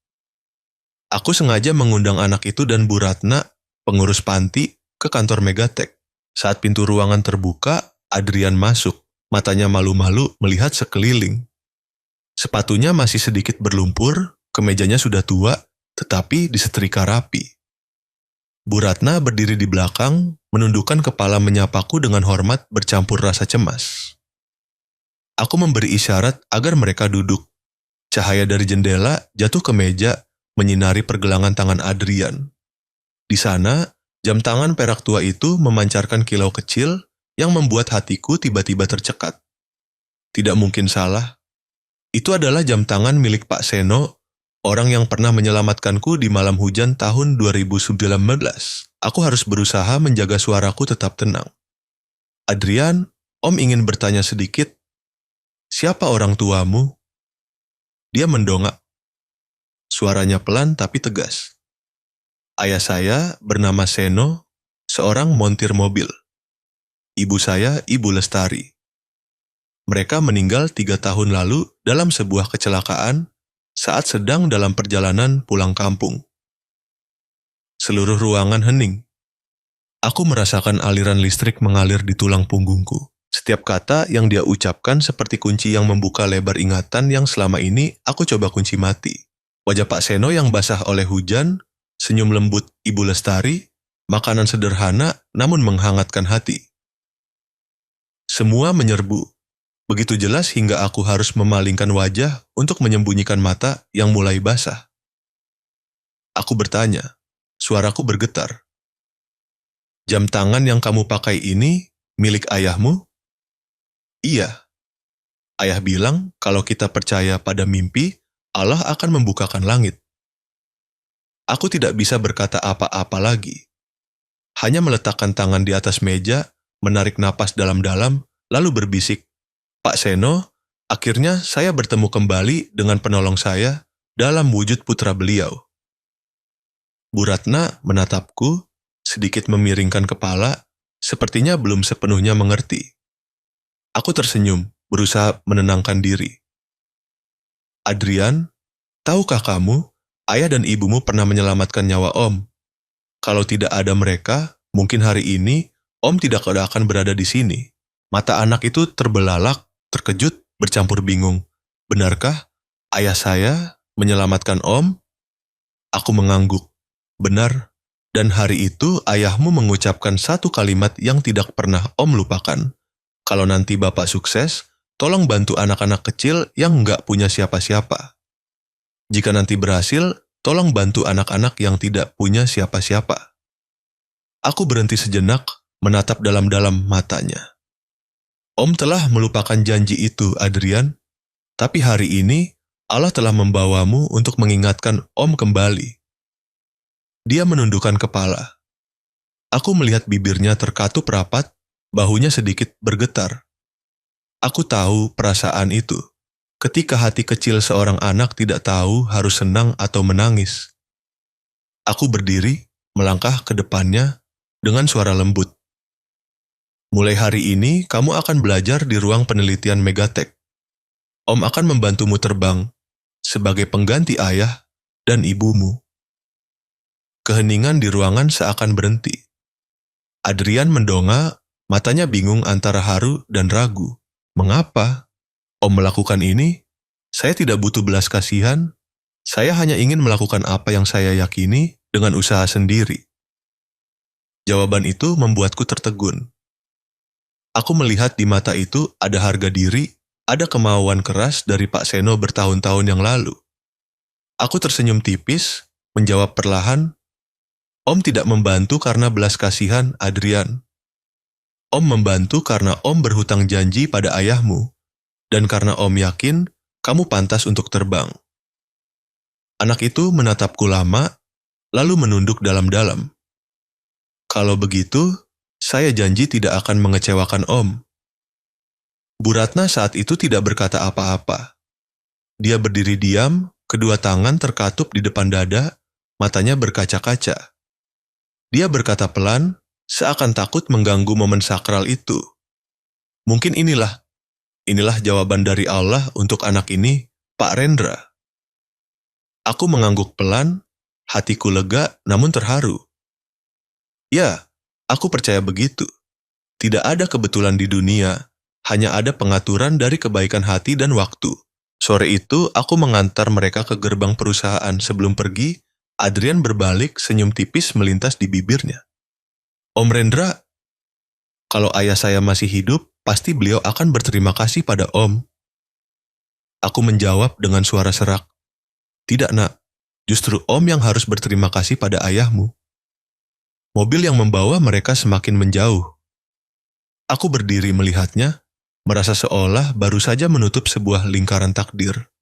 Aku sengaja mengundang anak itu dan Bu Ratna, pengurus panti, ke kantor Megatech. Saat pintu ruangan terbuka, Adrian masuk. Matanya malu-malu melihat sekeliling. Sepatunya masih sedikit berlumpur, kemejanya sudah tua, tetapi disetrika rapi. Bu Ratna berdiri di belakang, menundukkan kepala menyapaku dengan hormat bercampur rasa cemas. Aku memberi isyarat agar mereka duduk. Cahaya dari jendela jatuh ke meja, menyinari pergelangan tangan Adrian. Di sana, jam tangan perak tua itu memancarkan kilau kecil yang membuat hatiku tiba-tiba tercekat. Tidak mungkin salah. Itu adalah jam tangan milik Pak Seno, orang yang pernah menyelamatkanku di malam hujan tahun 2019. Aku harus berusaha menjaga suaraku tetap tenang. Adrian, Om ingin bertanya sedikit. Siapa orang tuamu? Dia mendongak. Suaranya pelan tapi tegas. Ayah saya bernama Seno, seorang montir mobil. Ibu saya, Ibu Lestari. Mereka meninggal 3 tahun lalu dalam sebuah kecelakaan saat sedang dalam perjalanan pulang kampung. Seluruh ruangan hening. Aku merasakan aliran listrik mengalir di tulang punggungku. Setiap kata yang dia ucapkan seperti kunci yang membuka lebar ingatan yang selama ini aku coba kunci mati. Wajah Pak Seno yang basah oleh hujan, senyum lembut Ibu Lestari, makanan sederhana namun menghangatkan hati. Semua menyerbu. Begitu jelas hingga aku harus memalingkan wajah untuk menyembunyikan mata yang mulai basah. Aku bertanya, suaraku bergetar. Jam tangan yang kamu pakai ini milik ayahmu? Iya. Ayah bilang kalau kita percaya pada mimpi, Allah akan membukakan langit. Aku tidak bisa berkata apa-apa lagi. Hanya meletakkan tangan di atas meja, menarik napas dalam-dalam, lalu berbisik, Pak Seno, akhirnya saya bertemu kembali dengan penolong saya dalam wujud putra beliau. Bu Ratna menatapku, sedikit memiringkan kepala, sepertinya belum sepenuhnya mengerti. Aku tersenyum, berusaha menenangkan diri. Adrian, tahukah kamu, ayah dan ibumu pernah menyelamatkan nyawa Om. Kalau tidak ada mereka, mungkin hari ini Om tidak akan berada di sini. Mata anak itu terbelalak, terkejut, bercampur bingung. Benarkah ayah saya menyelamatkan Om? Aku mengangguk. Benar. Dan hari itu ayahmu mengucapkan satu kalimat yang tidak pernah Om lupakan. Kalau nanti Bapak sukses, tolong bantu anak-anak kecil yang nggak punya siapa-siapa. Jika nanti berhasil, tolong bantu anak-anak yang tidak punya siapa-siapa. Aku berhenti sejenak, menatap dalam-dalam matanya. Om telah melupakan janji itu, Adrian. Tapi hari ini, Allah telah membawamu untuk mengingatkan Om kembali. Dia menundukkan kepala. Aku melihat bibirnya terkatup rapat, bahunya sedikit bergetar. Aku tahu perasaan itu. Ketika hati kecil seorang anak tidak tahu harus senang atau menangis. Aku berdiri, melangkah ke depannya dengan suara lembut. Mulai hari ini, kamu akan belajar di ruang penelitian Megatech. Om akan membantumu terbang sebagai pengganti ayah dan ibumu. Keheningan di ruangan seakan berhenti. Adrian mendongak, matanya bingung antara haru dan ragu. Mengapa? Om melakukan ini? Saya tidak butuh belas kasihan. Saya hanya ingin melakukan apa yang saya yakini dengan usaha sendiri. Jawaban itu membuatku tertegun. Aku melihat di mata itu ada harga diri, Ada kemauan keras dari Pak Seno bertahun-tahun yang lalu. Aku tersenyum tipis, menjawab perlahan, Om tidak membantu karena belas kasihan, Adrian. Om membantu karena Om berhutang janji pada ayahmu, dan karena Om yakin kamu pantas untuk terbang. Anak itu menatapku lama, lalu menunduk dalam-dalam. Kalau begitu, saya janji tidak akan mengecewakan Om. Bu Ratna saat itu tidak berkata apa-apa. Dia berdiri diam, kedua tangan terkatup di depan dada, matanya berkaca-kaca. Dia berkata pelan, seakan takut mengganggu momen sakral itu. Mungkin inilah jawaban dari Allah untuk anak ini, Pak Rendra. Aku mengangguk pelan, hatiku lega namun terharu. Ya, aku percaya begitu. Tidak ada kebetulan di dunia, hanya ada pengaturan dari kebaikan hati dan waktu. Sore itu, aku mengantar mereka ke gerbang perusahaan. Sebelum pergi, Adrian berbalik, senyum tipis melintas di bibirnya. Om Rendra, kalau ayah saya masih hidup, pasti beliau akan berterima kasih pada Om. Aku menjawab dengan suara serak. Tidak nak, justru Om yang harus berterima kasih pada ayahmu. Mobil yang membawa mereka semakin menjauh. Aku berdiri melihatnya, merasa seolah baru saja menutup sebuah lingkaran takdir.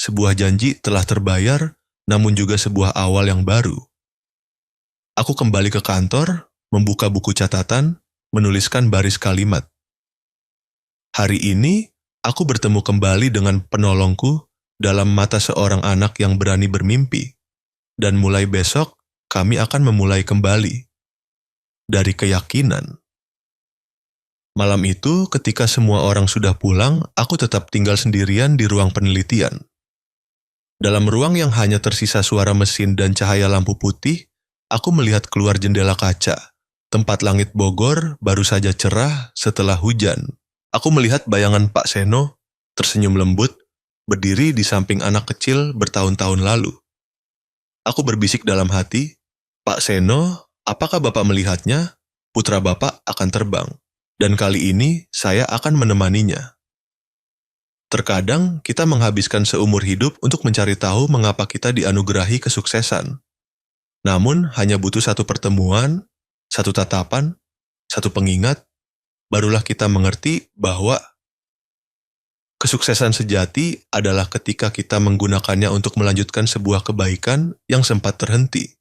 Sebuah janji telah terbayar, namun juga sebuah awal yang baru. Aku kembali ke kantor, membuka buku catatan, menuliskan baris kalimat. Hari ini, aku bertemu kembali dengan penolongku dalam mata seorang anak yang berani bermimpi. Dan mulai besok, kami akan memulai kembali. Dari keyakinan. Malam itu, ketika semua orang sudah pulang, aku tetap tinggal sendirian di ruang penelitian. Dalam ruang yang hanya tersisa suara mesin dan cahaya lampu putih, aku melihat keluar jendela kaca. Tempat langit Bogor baru saja cerah setelah hujan. Aku melihat bayangan Pak Seno, tersenyum lembut, berdiri di samping anak kecil bertahun-tahun lalu. Aku berbisik dalam hati, Pak Seno, apakah Bapak melihatnya? Putra Bapak akan terbang. Dan kali ini, saya akan menemaninya. Terkadang, kita menghabiskan seumur hidup untuk mencari tahu mengapa kita dianugerahi kesuksesan. Namun, hanya butuh satu pertemuan, satu tatapan, satu pengingat, barulah kita mengerti bahwa kesuksesan sejati adalah ketika kita menggunakannya untuk melanjutkan sebuah kebaikan yang sempat terhenti.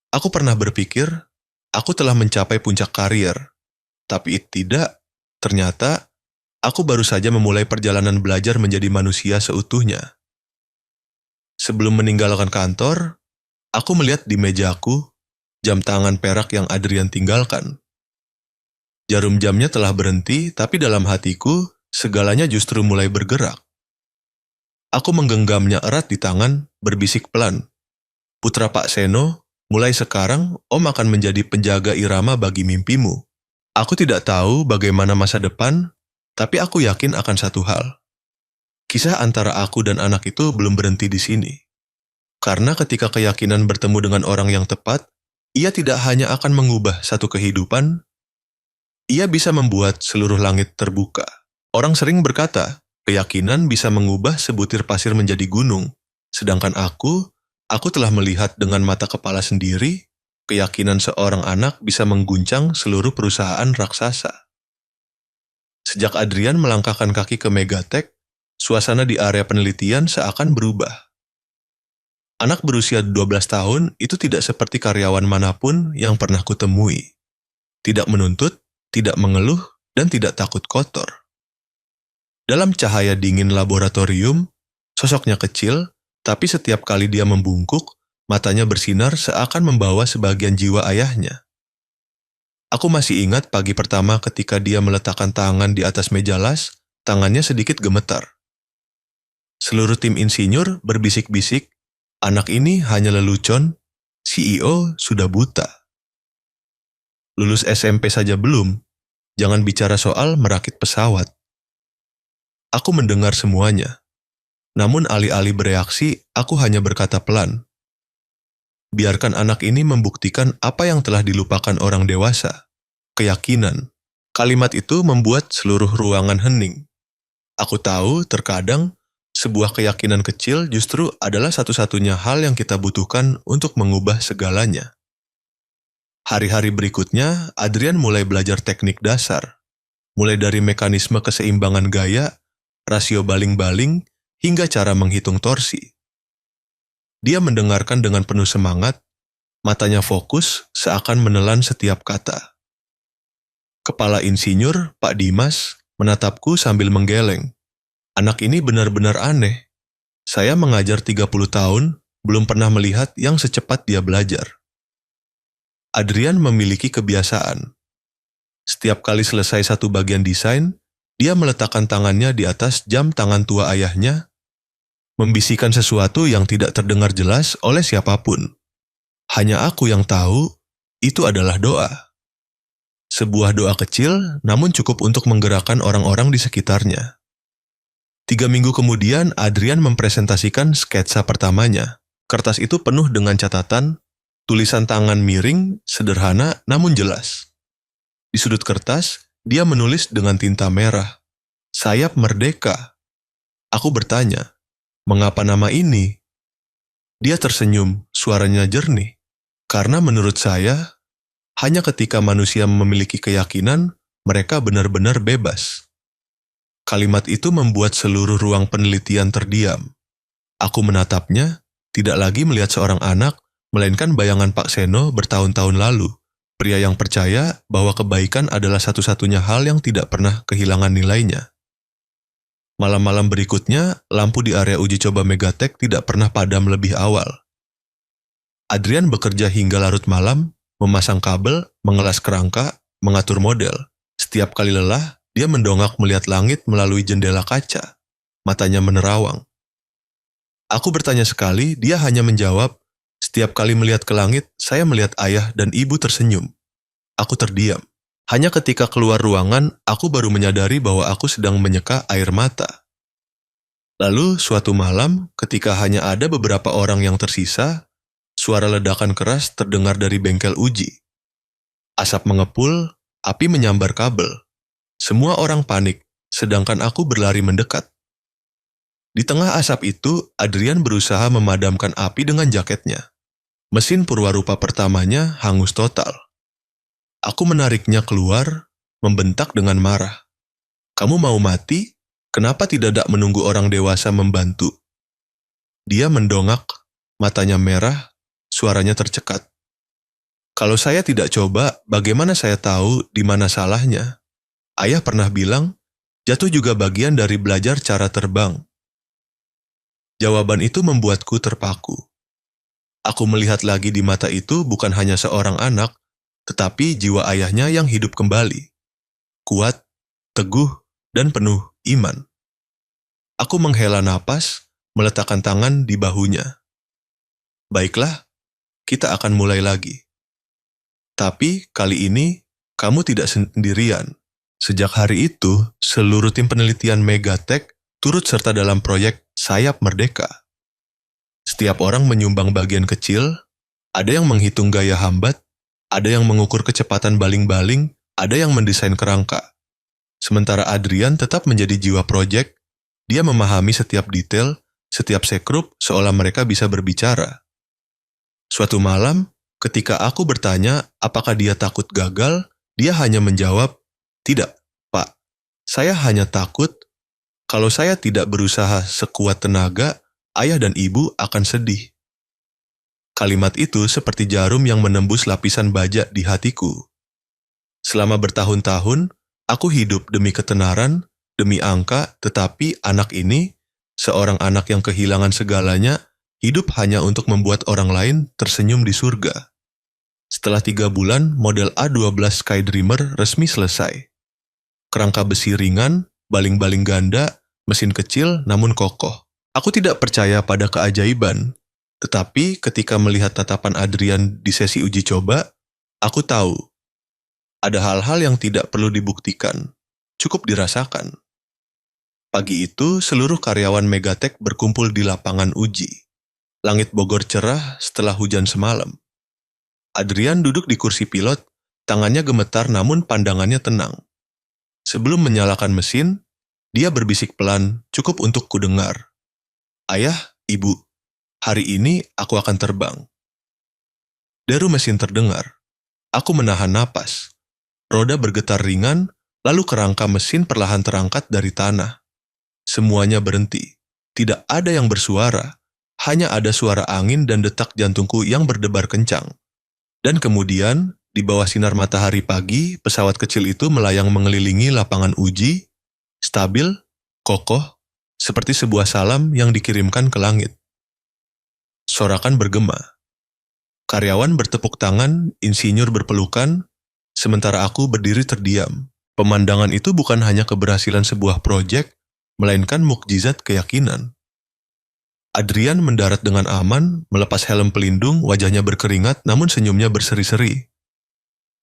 Aku pernah berpikir, aku telah mencapai puncak karir. Tapi tidak, ternyata aku baru saja memulai perjalanan belajar menjadi manusia seutuhnya. Sebelum meninggalkan kantor, aku melihat di mejaku jam tangan perak yang Adrian tinggalkan. Jarum jamnya telah berhenti, tapi dalam hatiku, segalanya justru mulai bergerak. Aku menggenggamnya erat di tangan, berbisik pelan. Putra Pak Seno, mulai sekarang Om akan menjadi penjaga irama bagi mimpimu. Aku tidak tahu bagaimana masa depan, tapi aku yakin akan satu hal. Kisah antara aku dan anak itu belum berhenti di sini. Karena ketika keyakinan bertemu dengan orang yang tepat, ia tidak hanya akan mengubah satu kehidupan, ia bisa membuat seluruh langit terbuka. Orang sering berkata, keyakinan bisa mengubah sebutir pasir menjadi gunung. Sedangkan aku telah melihat dengan mata kepala sendiri, keyakinan seorang anak bisa mengguncang seluruh perusahaan raksasa. Sejak Adrian melangkahkan kaki ke Megatech, suasana di area penelitian seakan berubah. Anak berusia 12 tahun itu tidak seperti karyawan manapun yang pernah kutemui. Tidak menuntut, tidak mengeluh, dan tidak takut kotor. Dalam cahaya dingin laboratorium, sosoknya kecil, tapi setiap kali dia membungkuk, matanya bersinar seakan membawa sebagian jiwa ayahnya. Aku masih ingat pagi pertama ketika dia meletakkan tangan di atas meja las, tangannya sedikit gemetar. Seluruh tim insinyur berbisik-bisik, anak ini hanya lelucon, CEO sudah buta. Lulus SMP saja belum, jangan bicara soal merakit pesawat. Aku mendengar semuanya. Namun alih-alih bereaksi, aku hanya berkata pelan. Biarkan anak ini membuktikan apa yang telah dilupakan orang dewasa. Keyakinan. Kalimat itu membuat seluruh ruangan hening. Aku tahu terkadang sebuah keyakinan kecil justru adalah satu-satunya hal yang kita butuhkan untuk mengubah segalanya. Hari-hari berikutnya, Adrian mulai belajar teknik dasar, mulai dari mekanisme keseimbangan gaya, rasio baling-baling, hingga cara menghitung torsi. Dia mendengarkan dengan penuh semangat, matanya fokus seakan menelan setiap kata. Kepala insinyur, Pak Dimas, menatapku sambil menggeleng. Anak ini benar-benar aneh. Saya mengajar 30 tahun, belum pernah melihat yang secepat dia belajar. Adrian memiliki kebiasaan. Setiap kali selesai satu bagian desain, dia meletakkan tangannya di atas jam tangan tua ayahnya, membisikkan sesuatu yang tidak terdengar jelas oleh siapapun. Hanya aku yang tahu, itu adalah doa. Sebuah doa kecil, namun cukup untuk menggerakkan orang-orang di sekitarnya. 3 minggu kemudian, Adrian mempresentasikan sketsa pertamanya. Kertas itu penuh dengan catatan, tulisan tangan miring, sederhana namun jelas. Di sudut kertas, dia menulis dengan tinta merah, "Sayap Merdeka." Aku bertanya, "Mengapa nama ini?" Dia tersenyum, suaranya jernih. Karena menurut saya, hanya ketika manusia memiliki keyakinan, mereka benar-benar bebas. Kalimat itu membuat seluruh ruang penelitian terdiam. Aku menatapnya, tidak lagi melihat seorang anak, melainkan bayangan Pak Seno bertahun-tahun lalu. Pria yang percaya bahwa kebaikan adalah satu-satunya hal yang tidak pernah kehilangan nilainya. Malam-malam berikutnya, lampu di area uji coba Megatech tidak pernah padam lebih awal. Adrian bekerja hingga larut malam, memasang kabel, mengelas kerangka, mengatur model. Setiap kali lelah, dia mendongak melihat langit melalui jendela kaca. Matanya menerawang. Aku bertanya sekali, dia hanya menjawab, "Setiap kali melihat ke langit, saya melihat ayah dan ibu tersenyum." Aku terdiam. Hanya ketika keluar ruangan, aku baru menyadari bahwa aku sedang menyeka air mata. Lalu, suatu malam, ketika hanya ada beberapa orang yang tersisa, suara ledakan keras terdengar dari bengkel uji. Asap mengepul, api menyambar kabel. Semua orang panik, sedangkan aku berlari mendekat. Di tengah asap itu, Adrian berusaha memadamkan api dengan jaketnya. Mesin purwarupa pertamanya hangus total. Aku menariknya keluar, membentak dengan marah. "Kamu mau mati? Kenapa tidak menunggu orang dewasa membantu?" Dia mendongak, matanya merah, suaranya tercekat. "Kalau saya tidak coba, bagaimana saya tahu di mana salahnya? Ayah pernah bilang, jatuh juga bagian dari belajar cara terbang." Jawaban itu membuatku terpaku. Aku melihat lagi di mata itu bukan hanya seorang anak, tetapi jiwa ayahnya yang hidup kembali. Kuat, teguh, dan penuh iman. Aku menghela napas, meletakkan tangan di bahunya. "Baiklah, kita akan mulai lagi. Tapi kali ini, kamu tidak sendirian." Sejak hari itu, seluruh tim penelitian Megatech turut serta dalam proyek Sayap Merdeka. Setiap orang menyumbang bagian kecil, ada yang menghitung gaya hambat, ada yang mengukur kecepatan baling-baling, ada yang mendesain kerangka. Sementara Adrian tetap menjadi jiwa proyek, dia memahami setiap detail, setiap sekrup seolah mereka bisa berbicara. Suatu malam, ketika aku bertanya apakah dia takut gagal, dia hanya menjawab, "Tidak, Pak. Saya hanya takut kalau saya tidak berusaha sekuat tenaga, ayah dan ibu akan sedih." Kalimat itu seperti jarum yang menembus lapisan baja di hatiku. Selama bertahun-tahun, aku hidup demi ketenaran, demi angka, tetapi anak ini, seorang anak yang kehilangan segalanya, hidup hanya untuk membuat orang lain tersenyum di surga. Setelah 3 bulan, model A12 Skydreamer resmi selesai. Kerangka besi ringan, baling-baling ganda, mesin kecil namun kokoh. Aku tidak percaya pada keajaiban, tetapi ketika melihat tatapan Adrian di sesi uji coba, aku tahu ada hal-hal yang tidak perlu dibuktikan, cukup dirasakan. Pagi itu, seluruh karyawan Megatech berkumpul di lapangan uji. Langit Bogor cerah setelah hujan semalam. Adrian duduk di kursi pilot, tangannya gemetar namun pandangannya tenang. Sebelum menyalakan mesin, Dia berbisik pelan, cukup untuk kudengar. Ayah, ibu, hari ini aku akan terbang. Deru mesin terdengar. Aku menahan napas. Roda bergetar ringan, lalu kerangka mesin perlahan terangkat dari tanah. Semuanya berhenti. Tidak ada yang bersuara. Hanya ada suara angin dan detak jantungku yang berdebar kencang. Dan kemudian, di bawah sinar matahari pagi, pesawat kecil itu melayang mengelilingi lapangan uji, stabil, kokoh, seperti sebuah salam yang dikirimkan ke langit. Sorakan bergema. Karyawan bertepuk tangan, insinyur berpelukan, sementara aku berdiri terdiam. Pemandangan itu bukan hanya keberhasilan sebuah proyek, melainkan mukjizat keyakinan. Adrian mendarat dengan aman, melepas helm pelindung, wajahnya berkeringat, namun senyumnya berseri-seri.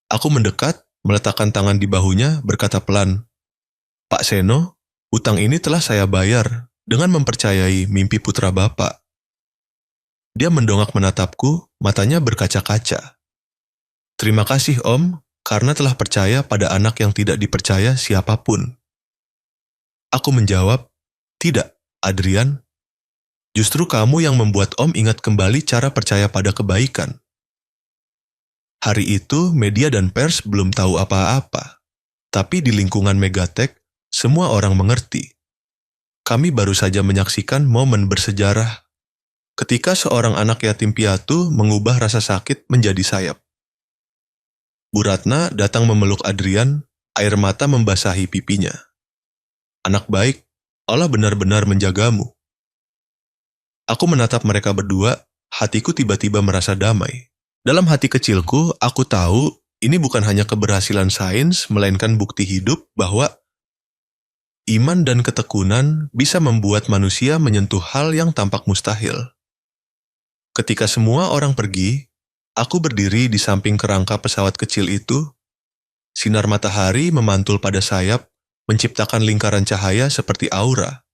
Aku mendekat, meletakkan tangan di bahunya, berkata pelan, Pak Seno, utang ini telah saya bayar dengan mempercayai mimpi putra Bapak. Dia mendongak menatapku, matanya berkaca-kaca. Terima kasih Om, karena telah percaya pada anak yang tidak dipercaya siapapun. Aku menjawab, tidak, Adrian. Justru kamu yang membuat Om ingat kembali cara percaya pada kebaikan. Hari itu, media dan pers belum tahu apa-apa. Tapi di lingkungan Megatech, semua orang mengerti. Kami baru saja menyaksikan momen bersejarah ketika seorang anak yatim piatu mengubah rasa sakit menjadi sayap. Bu Ratna datang memeluk Adrian, air mata membasahi pipinya. Anak baik, Allah benar-benar menjagamu. Aku menatap mereka berdua, hatiku tiba-tiba merasa damai. Dalam hati kecilku, aku tahu ini bukan hanya keberhasilan sains, melainkan bukti hidup bahwa iman dan ketekunan bisa membuat manusia menyentuh hal yang tampak mustahil. Ketika semua orang pergi, aku berdiri di samping kerangka pesawat kecil itu. Sinar matahari memantul pada sayap, menciptakan lingkaran cahaya seperti aura.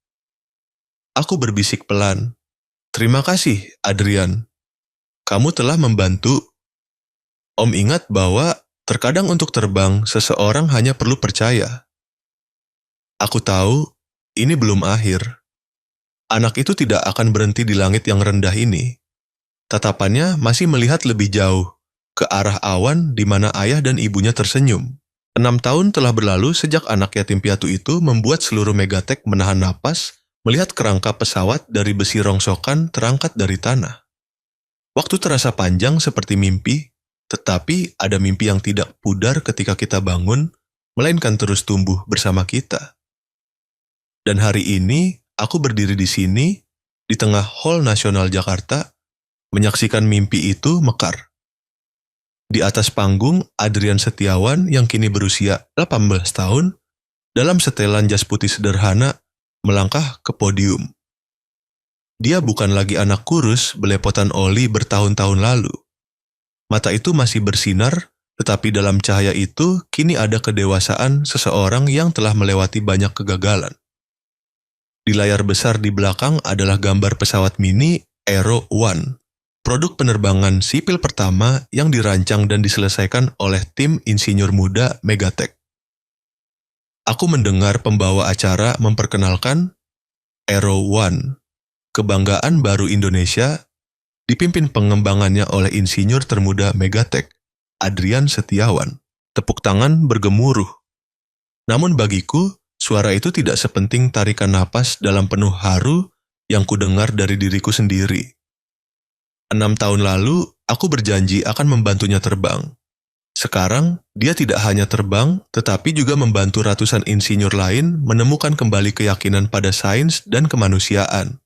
Aku berbisik pelan, terima kasih, Adrian. Kamu telah membantu. Om ingat bahwa terkadang untuk terbang, seseorang hanya perlu percaya. Aku tahu, ini belum akhir. Anak itu tidak akan berhenti di langit yang rendah ini. Tatapannya masih melihat lebih jauh, ke arah awan di mana ayah dan ibunya tersenyum. 6 tahun telah berlalu sejak anak yatim piatu itu membuat seluruh Megatech menahan napas, melihat kerangka pesawat dari besi rongsokan terangkat dari tanah. Waktu terasa panjang seperti mimpi, tetapi ada mimpi yang tidak pudar ketika kita bangun, melainkan terus tumbuh bersama kita. Dan hari ini, aku berdiri di sini, di tengah Hall Nasional Jakarta, menyaksikan mimpi itu mekar. Di atas panggung, Adrian Setiawan yang kini berusia 18 tahun, dalam setelan jas putih sederhana, melangkah ke podium. Dia bukan lagi anak kurus belepotan oli bertahun-tahun lalu. Mata itu masih bersinar, tetapi dalam cahaya itu kini ada kedewasaan seseorang yang telah melewati banyak kegagalan. Di layar besar di belakang adalah gambar pesawat mini Aero One, produk penerbangan sipil pertama yang dirancang dan diselesaikan oleh tim insinyur muda Megatech. Aku mendengar pembawa acara memperkenalkan Aero One, kebanggaan baru Indonesia, dipimpin pengembangannya oleh insinyur termuda Megatech, Adrian Setiawan. Tepuk tangan bergemuruh. Namun bagiku, suara itu tidak sepenting tarikan napas dalam penuh haru yang kudengar dari diriku sendiri. 6 tahun lalu, aku berjanji akan membantunya terbang. Sekarang, dia tidak hanya terbang, tetapi juga membantu ratusan insinyur lain menemukan kembali keyakinan pada sains dan kemanusiaan.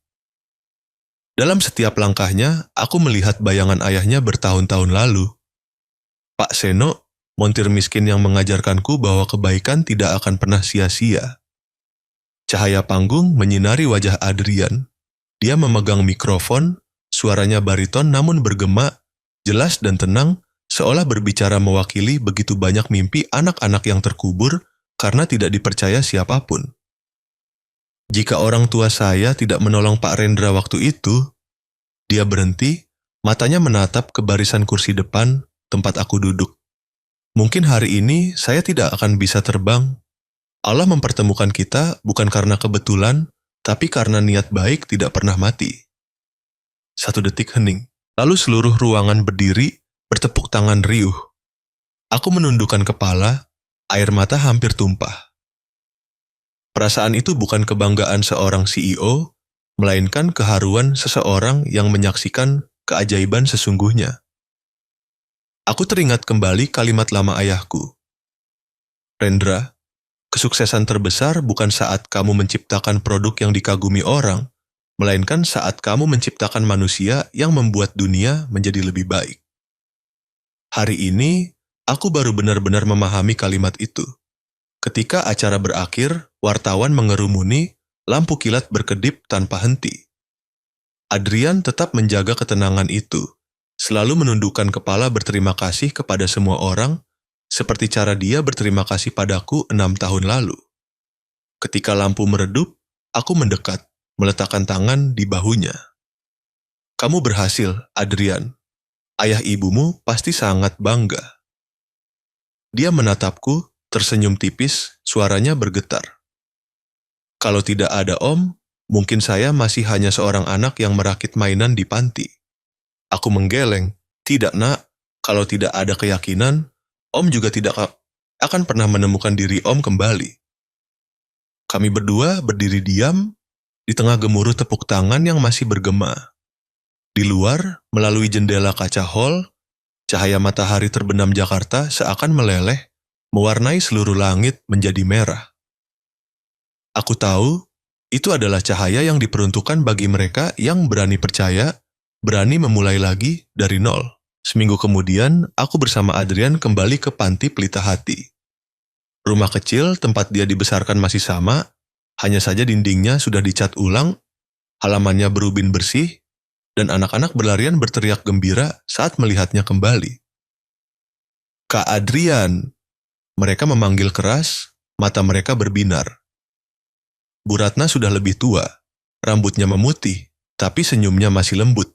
Dalam setiap langkahnya, aku melihat bayangan ayahnya bertahun-tahun lalu. Pak Seno, montir miskin yang mengajarkanku bahwa kebaikan tidak akan pernah sia-sia. Cahaya panggung menyinari wajah Adrian. Dia memegang mikrofon, suaranya bariton namun bergema, jelas dan tenang, seolah berbicara mewakili begitu banyak mimpi anak-anak yang terkubur karena tidak dipercaya siapapun. Jika orang tua saya tidak menolong Pak Rendra waktu itu, dia berhenti, matanya menatap ke barisan kursi depan tempat aku duduk. Mungkin hari ini saya tidak akan bisa terbang. Allah mempertemukan kita bukan karena kebetulan, tapi karena niat baik tidak pernah mati. 1 detik hening. Lalu seluruh ruangan berdiri, bertepuk tangan riuh. Aku menundukkan kepala, air mata hampir tumpah. Perasaan itu bukan kebanggaan seorang CEO, melainkan keharuan seseorang yang menyaksikan keajaiban sesungguhnya. Aku teringat kembali kalimat lama ayahku. Rendra, kesuksesan terbesar bukan saat kamu menciptakan produk yang dikagumi orang, melainkan saat kamu menciptakan manusia yang membuat dunia menjadi lebih baik. Hari ini, aku baru benar-benar memahami kalimat itu. Ketika acara berakhir, wartawan mengerumuni, lampu kilat berkedip tanpa henti. Adrian tetap menjaga ketenangan itu, selalu menundukkan kepala berterima kasih kepada semua orang, seperti cara dia berterima kasih padaku 6 tahun lalu. Ketika lampu meredup, aku mendekat, meletakkan tangan di bahunya. Kamu berhasil, Adrian. Ayah ibumu pasti sangat bangga. Dia menatapku, tersenyum tipis, suaranya bergetar. Kalau tidak ada Om, mungkin saya masih hanya seorang anak yang merakit mainan di panti. Aku menggeleng. Tidak, Nak. Kalau tidak ada keyakinan, Om juga tidak akan pernah menemukan diri Om kembali. Kami berdua berdiri diam di tengah gemuruh tepuk tangan yang masih bergema. Di luar, melalui jendela kaca hall, cahaya matahari terbenam Jakarta seakan meleleh, mewarnai seluruh langit menjadi merah. Aku tahu, itu adalah cahaya yang diperuntukkan bagi mereka yang berani percaya, berani memulai lagi dari nol. Seminggu kemudian, aku bersama Adrian kembali ke Panti Pelita Hati. Rumah kecil tempat dia dibesarkan masih sama, hanya saja dindingnya sudah dicat ulang, halamannya berubin bersih, dan anak-anak berlarian berteriak gembira saat melihatnya kembali. Kak Adrian! Mereka memanggil keras, mata mereka berbinar. Bu Ratna sudah lebih tua, rambutnya memutih, tapi senyumnya masih lembut.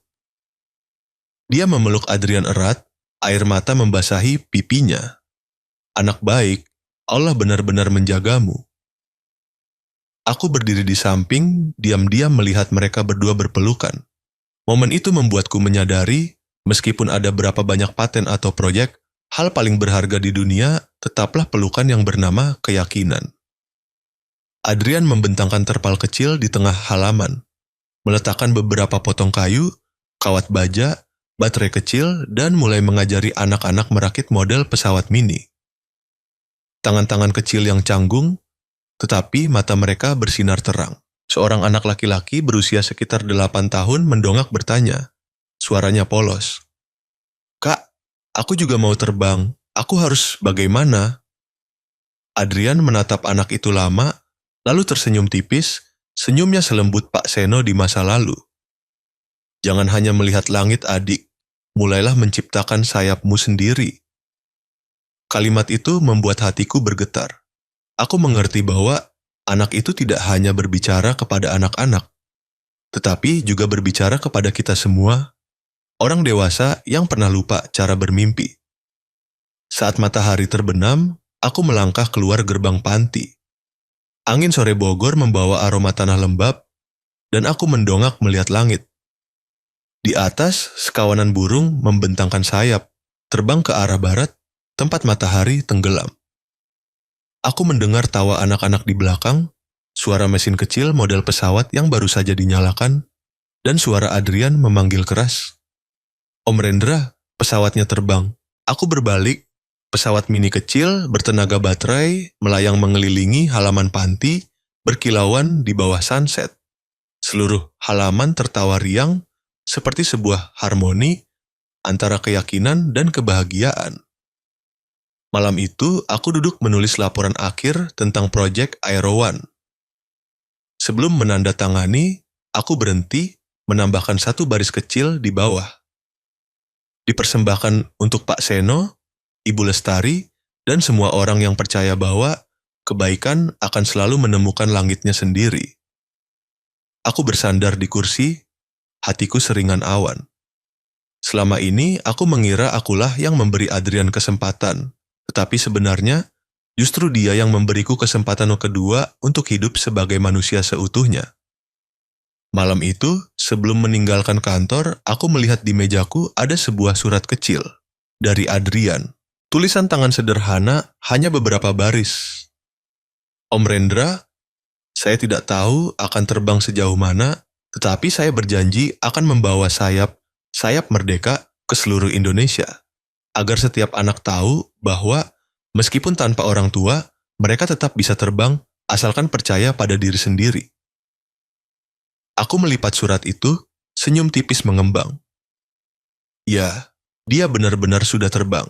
Dia memeluk Adrian erat, air mata membasahi pipinya. Anak baik, Allah benar-benar menjagamu. Aku berdiri di samping, diam-diam melihat mereka berdua berpelukan. Momen itu membuatku menyadari, meskipun ada berapa banyak paten atau proyek, hal paling berharga di dunia tetaplah pelukan yang bernama keyakinan. Adrian membentangkan terpal kecil di tengah halaman, meletakkan beberapa potong kayu, kawat baja, baterai kecil, dan mulai mengajari anak-anak merakit model pesawat mini. Tangan-tangan kecil yang canggung, tetapi mata mereka bersinar terang. Seorang anak laki-laki berusia sekitar 8 tahun mendongak bertanya. Suaranya polos. Kak, aku juga mau terbang. Aku harus bagaimana? Adrian menatap anak itu lama, lalu tersenyum tipis, senyumnya selembut Pak Seno di masa lalu. Jangan hanya melihat langit, adik. Mulailah menciptakan sayapmu sendiri. Kalimat itu membuat hatiku bergetar. Aku mengerti bahwa anak itu tidak hanya berbicara kepada anak-anak, tetapi juga berbicara kepada kita semua, orang dewasa yang pernah lupa cara bermimpi. Saat matahari terbenam, aku melangkah keluar gerbang panti. Angin sore Bogor membawa aroma tanah lembab, dan aku mendongak melihat langit. Di atas, sekawanan burung membentangkan sayap, terbang ke arah barat, tempat matahari tenggelam. Aku mendengar tawa anak-anak di belakang, suara mesin kecil model pesawat yang baru saja dinyalakan, dan suara Adrian memanggil keras. Om Rendra, pesawatnya terbang. Aku berbalik, pesawat mini kecil bertenaga baterai melayang mengelilingi halaman panti, berkilauan di bawah sunset. Seluruh halaman tertawa riang, seperti sebuah harmoni antara keyakinan dan kebahagiaan. Malam itu, aku duduk menulis laporan akhir tentang proyek Aero One. Sebelum menandatangani, aku berhenti menambahkan 1 baris kecil di bawah. Dipersembahkan untuk Pak Seno, Ibu Lestari, dan semua orang yang percaya bahwa kebaikan akan selalu menemukan langitnya sendiri. Aku bersandar di kursi, hatiku seringan awan. Selama ini, aku mengira akulah yang memberi Adrian kesempatan. Tetapi sebenarnya, Justru dia yang memberiku kesempatan kedua untuk hidup sebagai manusia seutuhnya. Malam itu, sebelum meninggalkan kantor, aku melihat di mejaku ada sebuah surat kecil dari Adrian. Tulisan tangan sederhana, hanya beberapa baris. Om Rendra, saya tidak tahu akan terbang sejauh mana, tetapi saya berjanji akan membawa sayap merdeka ke seluruh Indonesia, agar setiap anak tahu bahwa meskipun tanpa orang tua, mereka tetap bisa terbang asalkan percaya pada diri sendiri. Aku melipat surat itu, senyum tipis mengembang. Ya, dia benar-benar sudah terbang.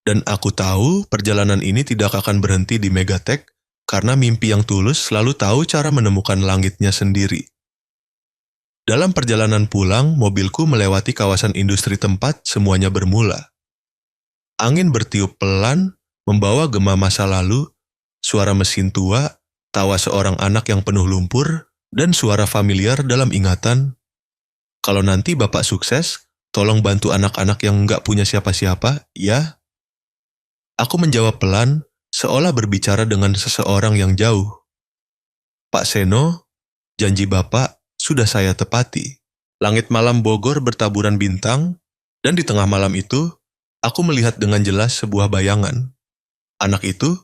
Dan aku tahu perjalanan ini tidak akan berhenti di Megatech, karena mimpi yang tulus selalu tahu cara menemukan langitnya sendiri. Dalam perjalanan pulang, mobilku melewati kawasan industri tempat semuanya bermula. Angin bertiup pelan, membawa gema masa lalu, suara mesin tua, tawa seorang anak yang penuh lumpur, dan suara familiar dalam ingatan. Kalau nanti Bapak sukses, tolong bantu anak-anak yang nggak punya siapa-siapa, ya? Aku menjawab pelan, seolah berbicara dengan seseorang yang jauh. Pak Seno, janji Bapak sudah saya tepati. Langit malam Bogor bertaburan bintang, dan di tengah malam itu, aku melihat dengan jelas sebuah bayangan. Anak itu,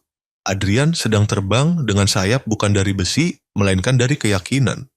Adrian, sedang terbang dengan sayap bukan dari besi, melainkan dari keyakinan.